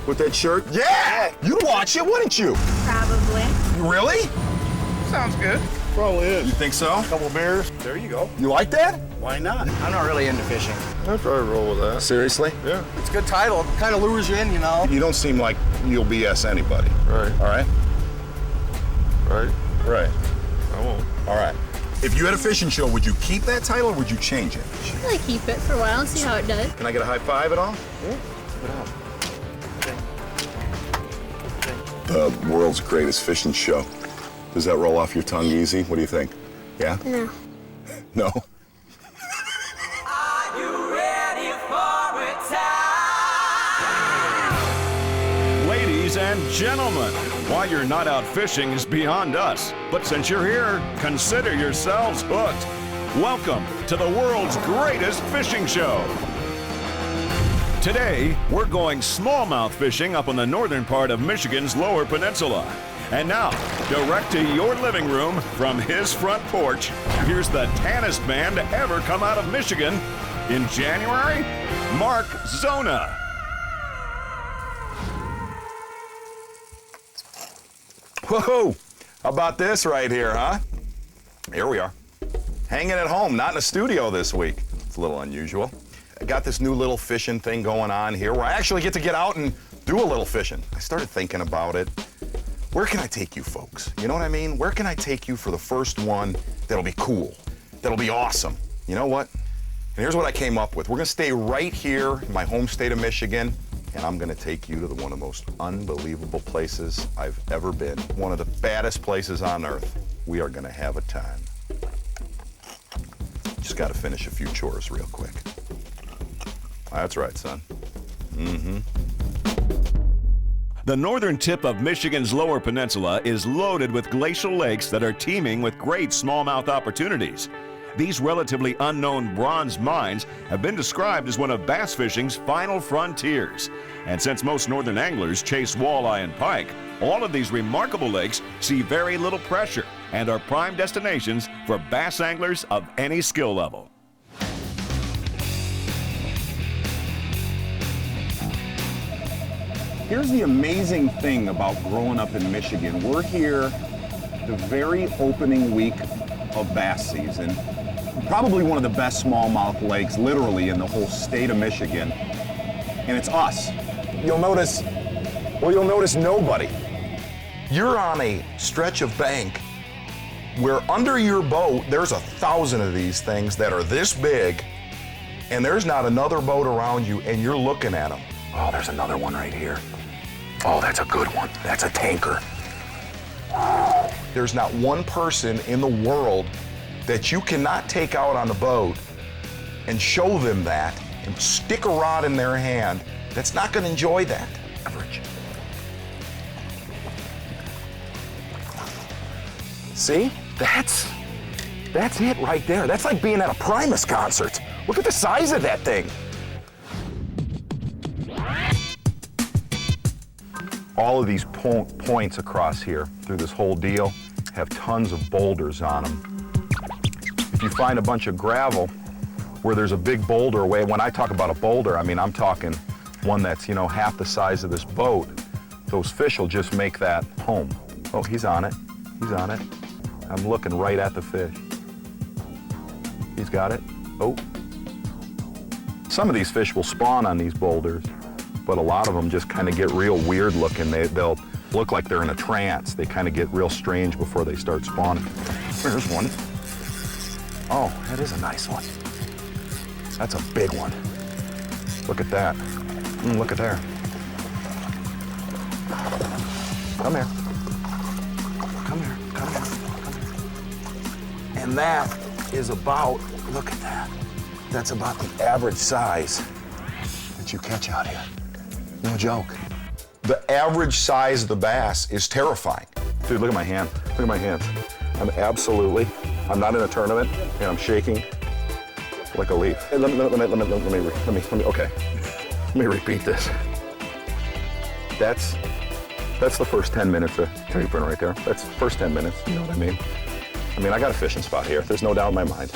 With that shirt? Yeah! You'd watch it, wouldn't you? Probably. Really? Sounds good. Probably is. You think so? Couple beers. There you go. You like that? Why not? I'm not really into fishing. I'd probably roll with that. Seriously? Yeah. It's a good title. It kind of lures you in, you know. You don't seem like you'll BS anybody. Right. All right? Right. Right. I won't. All right. If you had a fishing show, would you keep that title or would you change it? I'll keep it for a while and see how it does. Can I get a high five at all? Yeah. The world's greatest fishing show. Does that roll off your tongue easy? What do you think? Yeah? No. No? Are you ready for it? Ladies and gentlemen, why you're not out fishing is beyond us. But since you're here, consider yourselves hooked. Welcome to the world's greatest fishing show. Today, we're going smallmouth fishing up on the northern part of Michigan's Lower Peninsula. And now, direct to your living room from his front porch, here's the tannest man to ever come out of Michigan in January, Mark Zona. Whoa! How about this right here, huh? Here we are. Hanging at home, not in a studio this week. It's a little unusual. I got this new little fishing thing going on here where I actually get to get out and do a little fishing. I started thinking about it. Where can I take you folks? You know what I mean? Where can I take you for the first one that'll be cool, that'll be awesome? You know what? And here's what I came up with. We're gonna stay right here in my home state of Michigan, and I'm gonna take you to one of the most unbelievable places I've ever been. One of the baddest places on earth. We are gonna have a time. Just gotta finish a few chores real quick. That's right, son. Mm-hmm. The northern tip of Michigan's Lower Peninsula is loaded with glacial lakes that are teeming with great smallmouth opportunities. These relatively unknown bronze mines have been described as one of bass fishing's final frontiers. And since most northern anglers chase walleye and pike, all of these remarkable lakes see very little pressure and are prime destinations for bass anglers of any skill level. Here's the amazing thing about growing up in Michigan. We're here the very opening week of bass season. Probably one of the best smallmouth lakes, literally, in the whole state of Michigan. And it's us. You'll notice nobody. You're on a stretch of bank where under your boat, there's 1,000 of these things that are this big, and there's not another boat around you, and you're looking at them. Oh, there's another one right here. Oh, that's a good one. That's a tanker. There's not one person in the world that you cannot take out on the boat and show them that and stick a rod in their hand that's not going to enjoy that. Average. See? That's it right there. That's like being at a Primus concert. Look at the size of that thing. All of these points across here through this whole deal have tons of boulders on them. If you find a bunch of gravel where there's a big boulder away, when I talk about a boulder, I mean, I'm talking one that's, half the size of this boat, those fish will just make that home. Oh, he's on it. He's on it. I'm looking right at the fish. He's got it. Oh. Some of these fish will spawn on these boulders, but a lot of them just kind of get real weird looking. They'll look like they're in a trance. They kind of get real strange before they start spawning. There's one. Oh, that is a nice one. That's a big one. Look at that. Look at there. Come here. Come here. Come here. Come here. And that is about, look at that. That's about the average size that you catch out here. No joke. The average size of the bass is terrifying. Dude, look at my hand. Look at my hands. I'm not in a tournament, and I'm shaking like a leaf. Hey, let me repeat this. That's the first 10 minutes of tapering right there. That's the first 10 minutes, you know what I mean? I got a fishing spot here. There's no doubt in my mind.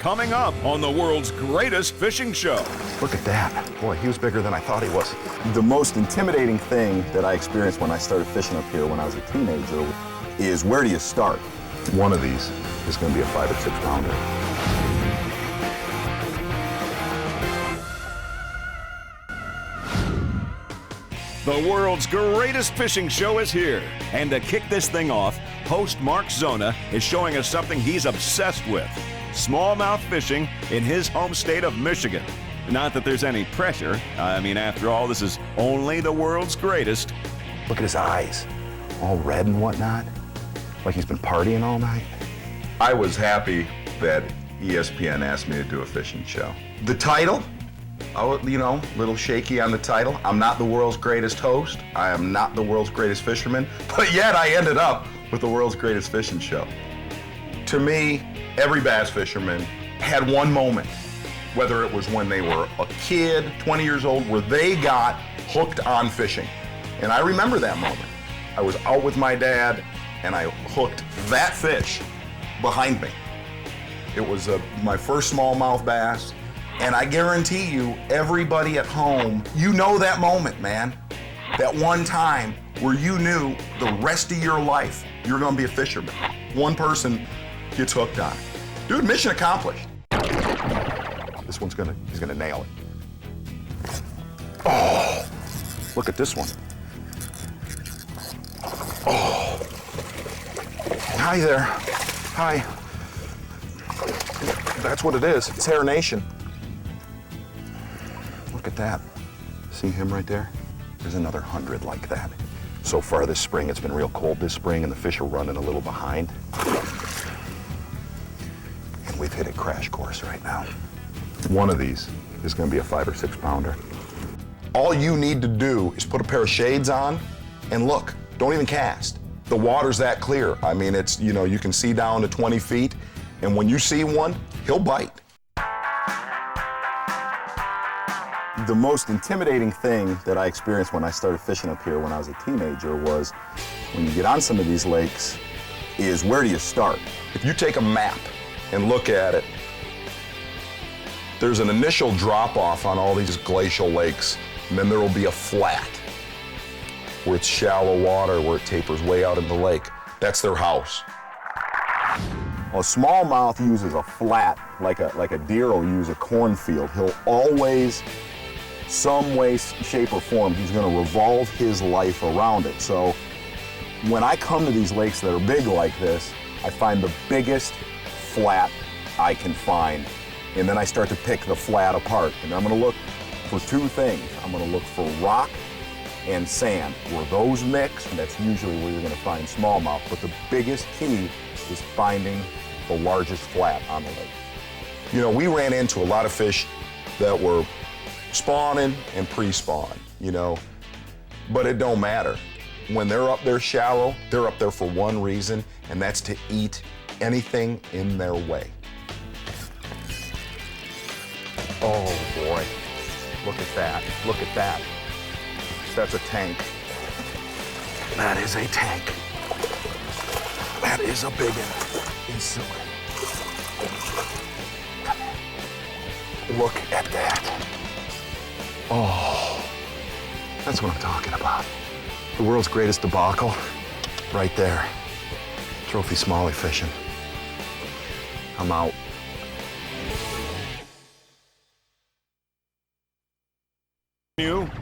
coming up on the world's greatest fishing show. Look at that. Boy, he was bigger than I thought he was. The most intimidating thing that I experienced when I started fishing up here when I was a teenager is where do you start? One of these is going to be a 5 or 6 pounder. The world's greatest fishing show is here. And to kick this thing off, host Mark Zona is showing us something he's obsessed with: smallmouth fishing in his home state of Michigan. Not that there's any pressure. I mean, after all, this is only the world's greatest. Look at his eyes, all red and whatnot, like he's been partying all night. I was happy that ESPN asked me to do a fishing show. The title, oh, you know, a little shaky on the title. I'm not the world's greatest host. I am not the world's greatest fisherman, but yet I ended up with the world's greatest fishing show. To me, every bass fisherman had one moment, whether it was when they were a kid, 20 years old, where they got hooked on fishing. And I remember that moment. I was out with my dad and I hooked that fish behind me. It was my first smallmouth bass. And I guarantee you, everybody at home, you know that moment, man. That one time where you knew the rest of your life you're gonna be a fisherman. One person gets hooked on it. Dude, mission accomplished. This one's he's gonna nail it. Oh, look at this one. Oh. Hi there. Hi. That's what it is. It's Hair Nation. Look at that. See him right there? There's another 100 like that. So far this spring, it's been real cold this spring, and the fish are running a little behind. And we've hit a crash course right now. One of these is going to be a 5 or 6 pounder. All you need to do is put a pair of shades on and look. Don't even cast. The water's that clear. I mean, it's, you know, you can see down to 20 feet, and when you see one, he'll bite. The most intimidating thing that I experienced when I started fishing up here when I was a teenager was when you get on some of these lakes is where do you start? If you take a map and look at it, there's an initial drop-off on all these glacial lakes, and then there will be a flat where it's shallow water, where it tapers way out in the lake. That's their house. Well, a smallmouth uses a flat like a deer will use a cornfield. He'll always, some way, shape, or form, he's going to revolve his life around it. So when I come to these lakes that are big like this, I find the biggest flat I can find. And then I start to pick the flat apart. And I'm going to look for 2 things. I'm going to look for rock and sand. Where those mix, that's usually where you're going to find smallmouth. But the biggest key is finding the largest flat on the lake. You know, we ran into a lot of fish that were spawning and pre-spawn, you know, but it don't matter. When they're up there shallow, they're up there for one reason, and that's to eat anything in their way. Oh boy, look at that, look at that. That's a tank. That is a tank. That is a big one. He's silly. Look at that. Oh, that's what I'm talking about. The world's greatest debacle, right there. Trophy smallie fishing. I'm out.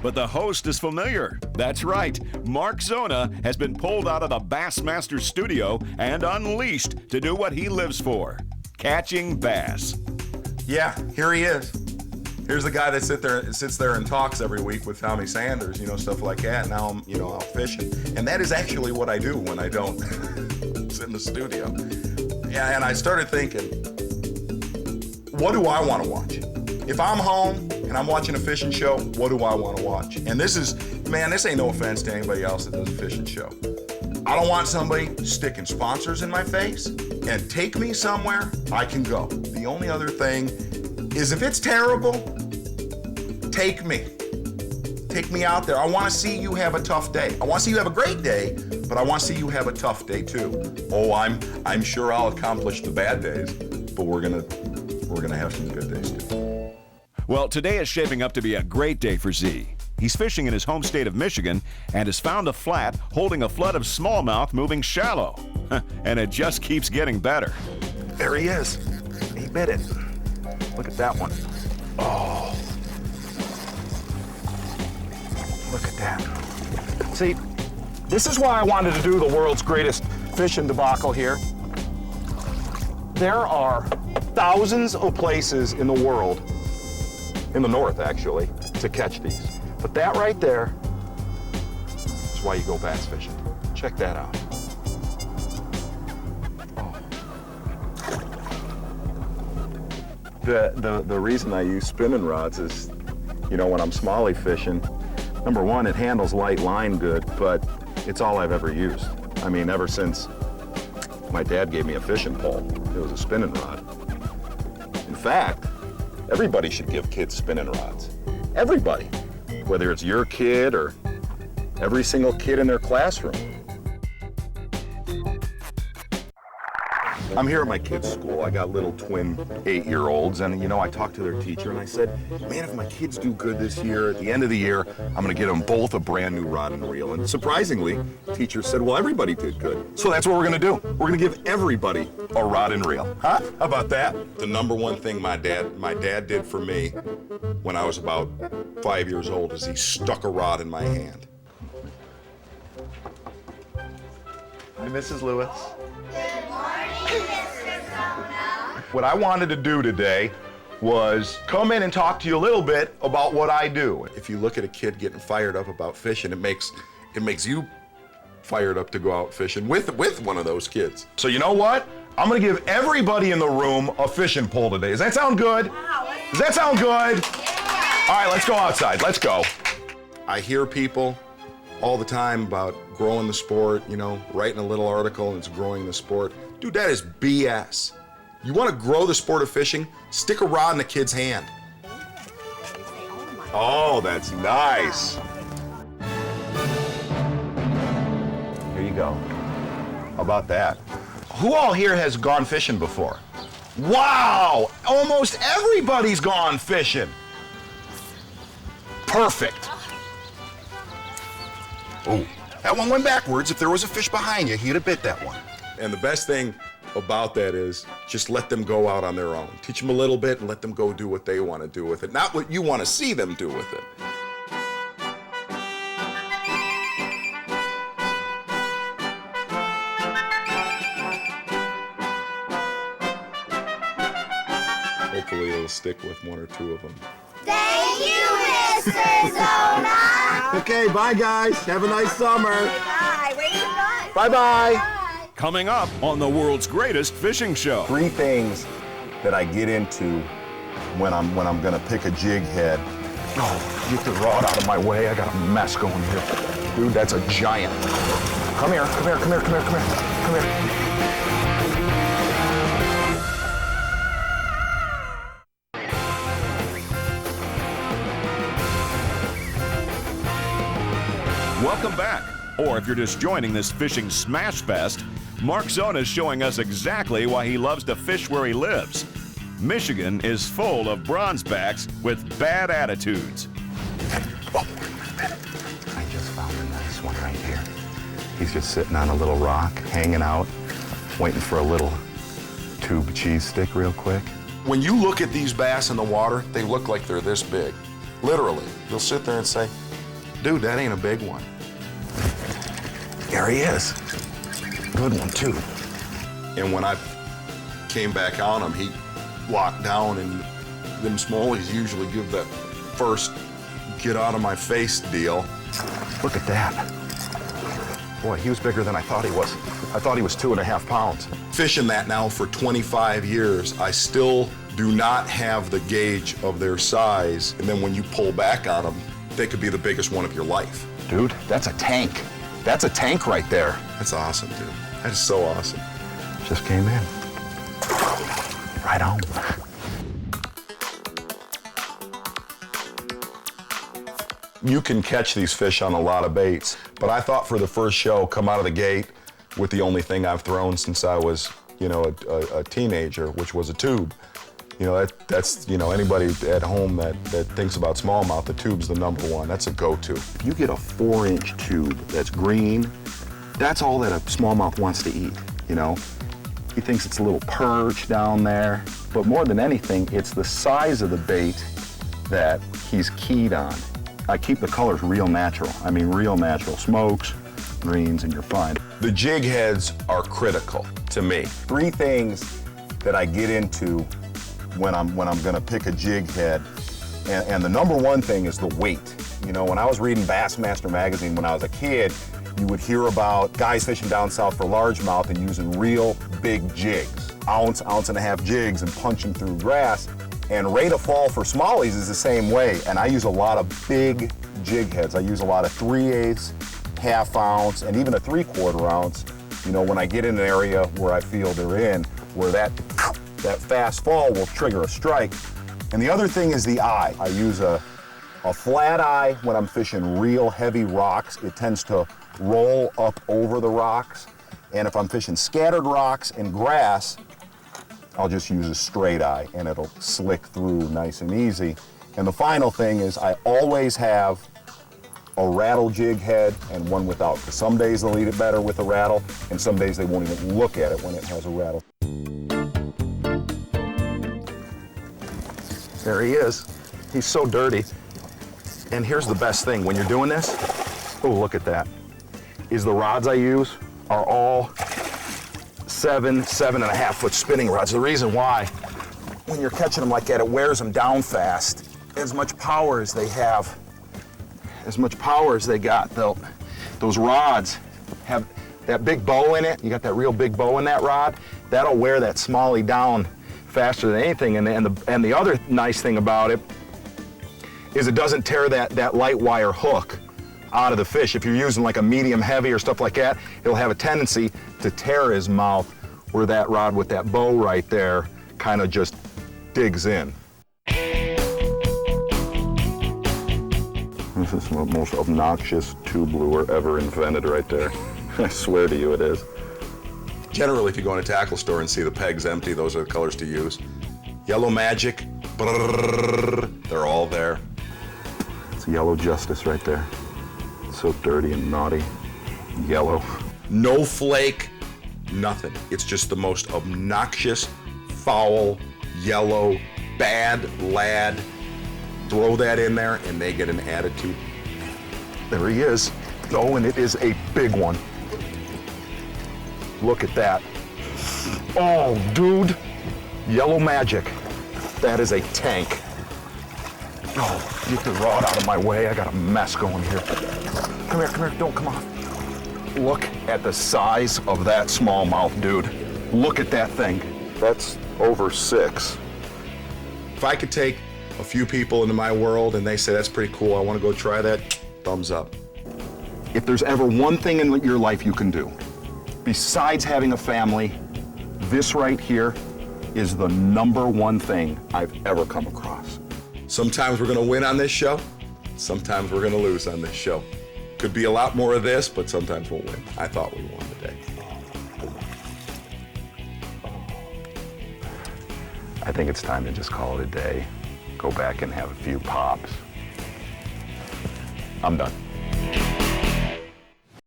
But the host is familiar. That's right. Mark Zona has been pulled out of the Bassmaster studio and unleashed to do what he lives for: catching bass. Yeah, here he is. Here's the guy that sits there and talks every week with Tommy Sanders, you know, stuff like that. Now I'm, you know, out fishing. And that is actually what I do when I don't sit in the studio. And I started thinking, what do I want to watch? If I'm home and I'm watching a fishing show, what do I want to watch? And this is, man, this ain't no offense to anybody else that does a fishing show. I don't want somebody sticking sponsors in my face and take me somewhere I can go. The only other thing is if it's terrible, take me. Take me out there. I want to see you have a tough day. I want to see you have a great day, but I want to see you have a tough day too. Oh, I'm sure I'll accomplish the bad days, but we're gonna we're gonna have some good days too. Well, today is shaping up to be a great day for Z. He's fishing in his home state of Michigan and has found a flat holding a flood of smallmouth moving shallow. And it just keeps getting better. There he is. He bit it. Look at that one. Oh. Look at that. See, this is why I wanted to do the world's greatest fishing debacle here. There are thousands of places in the world, in the north actually, to catch these. But that right there is why you go bass fishing. Check that out. The reason I use spinning rods is, you know, when I'm smallie fishing, number one, it handles light line good, but it's all I've ever used. I mean, ever since my dad gave me a fishing pole, it was a spinning rod. In fact, everybody should give kids spinning rods. Everybody, whether it's your kid or every single kid in their classroom. I'm here at my kids' school. I got little twin 8-year-olds, and you know, I talked to their teacher and I said, man, if my kids do good this year, at the end of the year, I'm gonna get them both a brand new rod and reel. And surprisingly, the teacher said, well, everybody did good. So that's what we're gonna do. We're gonna give everybody a rod and reel. Huh? How about that? The number one thing my dad did for me when I was about 5 years old is he stuck a rod in my hand. Hi, Mrs. Lewis. What I wanted to do today was come in and talk to you a little bit about what I do. If you look at a kid getting fired up about fishing, it makes you fired up to go out fishing with one of those kids. So you know what? I'm gonna give everybody in the room a fishing pole today. Does that sound good? Does that sound good? Yeah. All right, let's go outside. Let's go. I hear people all the time about growing the sport, you know, writing a little article and it's growing the sport. Dude, that is BS. You want to grow the sport of fishing? Stick a rod in a kid's hand. Oh, that's nice. Here you go. How about that? Who all here has gone fishing before? Wow! Almost everybody's gone fishing. Perfect. Oh, that one went backwards. If there was a fish behind you, he'd have bit that one. And the best thing about that is just let them go out on their own. Teach them a little bit and let them go do what they want to do with it, not what you want to see them do with it. Hopefully it'll stick with one or two of them. Thank you, Mr. Zona. Okay, bye guys. Have a nice summer. Bye. Wait, bye. Bye-bye. Coming up on the world's greatest fishing show. 3 things that I get into when I'm gonna pick a jig head. Oh, get the rod out of my way. I got a mess going here. Dude, that's a giant. Come here, come here, come here, come here, come here, come here. Welcome back. Or if you're just joining this fishing smash fest, Mark Zona is showing us exactly why he loves to fish where he lives. Michigan is full of bronzebacks with bad attitudes. Oh, wait a minute. I just found a nice one right here. He's just sitting on a little rock, hanging out, waiting for a little tube cheese stick real quick. When you look at these bass in the water, they look like they're this big. Literally. You'll sit there and say, dude, that ain't a big one. There he is. Good one, too. And when I came back on him, he locked down, and them smallies usually give that first get out of my face deal. Look at that. Boy, he was bigger than I thought he was. I thought he was 2.5 pounds. Fishing that now for 25 years, I still do not have the gauge of their size. And then when you pull back on them, they could be the biggest one of your life. Dude, that's a tank. That's a tank right there. That's awesome, dude. That is so awesome. Just came in. Right on. You can catch these fish on a lot of baits, but I thought for the first show, come out of the gate with the only thing I've thrown since I was, you know, a teenager, which was a tube. You know, that's, you know, anybody at home that thinks about smallmouth, the tube's the #1. That's a go-to. If you get a 4-inch tube that's green, that's all that a smallmouth wants to eat, you know? He thinks it's a little perch down there, but more than anything, it's the size of the bait that he's keyed on. I keep the colors real natural. I mean, real natural. Smokes, greens, and you're fine. The jig heads are critical to me. 3 things that I get into when I'm gonna pick a jig head, and the #1 thing is the weight. You know, when I was reading Bassmaster magazine when I was a kid, you would hear about guys fishing down south for largemouth and using real big jigs, ounce and a half jigs, and punching through grass. And rate of fall for smallies is the same way, and I use a lot of big jig heads. I use a lot of 3/8, ½ ounce, and even a 3/4 ounce. You know, when I get in an area where I feel they're in, where that fast fall will trigger a strike. And the other thing is the eye. I use a flat eye when I'm fishing real heavy rocks. It tends to roll up over the rocks. And if I'm fishing scattered rocks and grass, I'll just use a straight eye and it'll slick through nice and easy. And the final thing is I always have a rattle jig head and one without. Because some days they'll eat it better with a rattle, and some days they won't even look at it when it has a rattle. There he is. He's so dirty. And here's the best thing, when you're doing this, oh, look at that, is the rods I use are all 7.5 foot spinning rods. The reason why, when you're catching them like that, it wears them down fast. As much power as they have, as much power as they got, those rods have that big bow in it. You got that real big bow in that rod, that'll wear that smallie down faster than anything. And the other nice thing about it is it doesn't tear that light wire hook out of the fish. If you're using like a medium heavy or stuff like that, it'll have a tendency to tear his mouth, where that rod with that bow right there kind of just digs in. This is the most obnoxious tube lure ever invented right there. I swear to you it is. Generally, if you go in a tackle store and see the pegs empty, those are the colors to use. Yellow Magic, brrr, they're all there. It's Yellow Justice right there. It's so dirty and naughty. Yellow. No flake, nothing. It's just the most obnoxious, foul, yellow, bad lad. Throw that in there and they get an attitude. There he is. Oh, and it is a big one. Look at that. Oh, dude. Yellow Magic. That is a tank. Oh, get the rod out of my way. I got a mess going here. Come here, don't come off. Look at the size of that smallmouth, dude. Look at that thing. That's over 6. If I could take a few people into my world and they say, that's pretty cool, I want to go try that, thumbs up. If there's ever one thing in your life you can do, besides having a family, this right here is the #1 thing I've ever come across. Sometimes we're going to win on this show. Sometimes we're going to lose on this show. Could be a lot more of this, but sometimes we'll win. I thought we won today. I think it's time to just call it a day. Go back and have a few pops. I'm done.